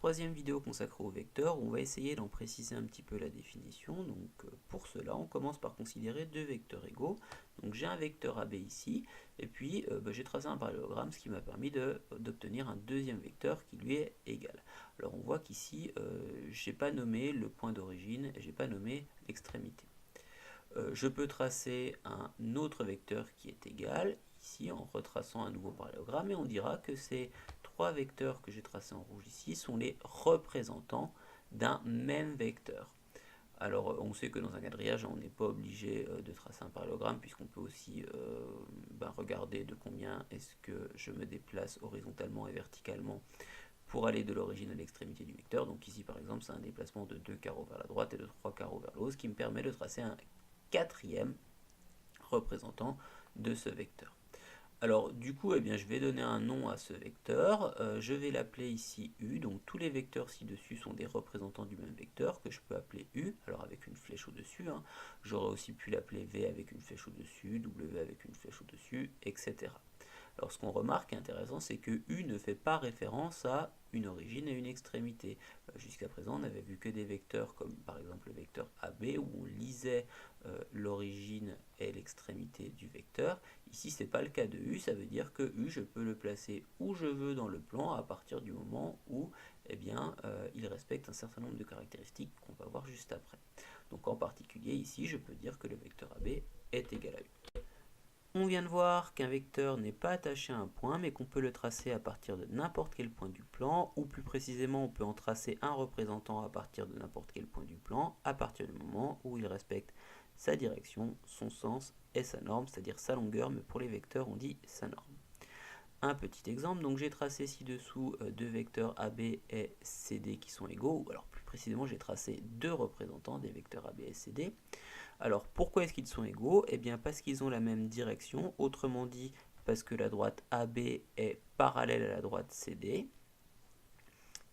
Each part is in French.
troisième vidéo consacrée aux vecteurs, on va essayer d'en préciser un petit peu la définition. Donc pour cela, on commence par considérer deux vecteurs égaux. Donc j'ai un vecteur AB ici, et puis j'ai tracé un parallélogramme, ce qui m'a permis d'obtenir un deuxième vecteur qui lui est égal. Alors on voit qu'ici, je n'ai pas nommé le point d'origine, et je n'ai pas nommé l'extrémité. Je peux tracer un autre vecteur qui est égal, ici en retraçant un nouveau parallélogramme, et on dira que ces trois vecteurs que j'ai tracés en rouge ici sont les représentants d'un même vecteur. Alors on sait que dans un quadrillage on n'est pas obligé de tracer un parallélogramme, puisqu'on peut aussi regarder de combien est-ce que je me déplace horizontalement et verticalement pour aller de l'origine à l'extrémité du vecteur. Donc ici par exemple c'est un déplacement de 2 carreaux vers la droite et de 3 carreaux vers le haut, ce qui me permet de tracer un quatrième représentant de ce vecteur. Alors du coup, je vais donner un nom à ce vecteur, je vais l'appeler ici U, donc tous les vecteurs ci-dessus sont des représentants du même vecteur que je peux appeler U, alors avec une flèche au-dessus, j'aurais aussi pu l'appeler V avec une flèche au-dessus, W avec une flèche au-dessus, etc. Alors ce qu'on remarque intéressant, c'est que U ne fait pas référence à une origine et une extrémité. Jusqu'à présent, on n'avait vu que des vecteurs comme par exemple le vecteur AB où on lisait l'origine et l'extrémité du vecteur. Ici, ce n'est pas le cas de U, ça veut dire que U, je peux le placer où je veux dans le plan à partir du moment où il respecte un certain nombre de caractéristiques qu'on va voir juste après. Donc en particulier, ici, je peux dire que le vecteur AB est égal à U. On vient de voir qu'un vecteur n'est pas attaché à un point, mais qu'on peut le tracer à partir de n'importe quel point du plan, ou plus précisément, on peut en tracer un représentant à partir de n'importe quel point du plan, à partir du moment où il respecte sa direction, son sens et sa norme, c'est-à-dire sa longueur, mais pour les vecteurs, on dit sa norme. Un petit exemple, donc j'ai tracé ci-dessous deux vecteurs AB et CD qui sont égaux, ou alors plus précisément, j'ai tracé deux représentants des vecteurs AB et CD. Alors pourquoi est-ce qu'ils sont égaux? Eh bien parce qu'ils ont la même direction, autrement dit parce que la droite AB est parallèle à la droite CD,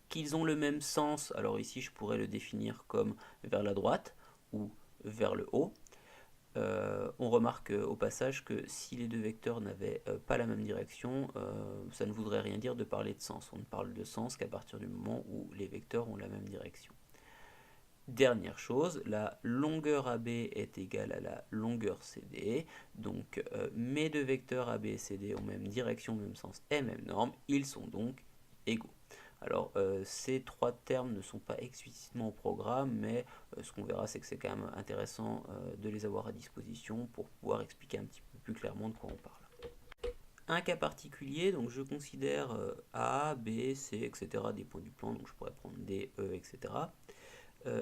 qu'ils ont le même sens, alors ici je pourrais le définir comme vers la droite ou vers le haut. On remarque au passage que si les deux vecteurs n'avaient pas la même direction, ça ne voudrait rien dire de parler de sens. On ne parle de sens qu'à partir du moment où les vecteurs ont la même direction. Dernière chose, la longueur AB est égale à la longueur CD, donc mes deux vecteurs AB et CD ont même direction, même sens et même norme, ils sont donc égaux. Alors ces trois termes ne sont pas explicitement au programme, mais ce qu'on verra c'est que c'est quand même intéressant de les avoir à disposition pour pouvoir expliquer un petit peu plus clairement de quoi on parle. Un cas particulier, donc je considère A, B, C, etc. des points du plan, donc je pourrais prendre D, E, etc.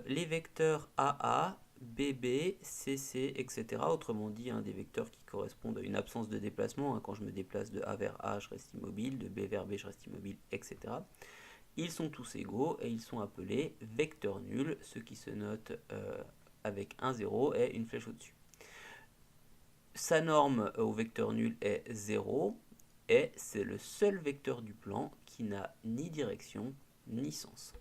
Les vecteurs AA, BB, CC, etc. Autrement dit, des vecteurs qui correspondent à une absence de déplacement. Quand je me déplace de A vers A, je reste immobile, de B vers B, je reste immobile, etc. Ils sont tous égaux et ils sont appelés vecteurs nuls, ce qui se note avec un 0 et une flèche au-dessus. Sa norme au vecteur nul est 0 et c'est le seul vecteur du plan qui n'a ni direction ni sens.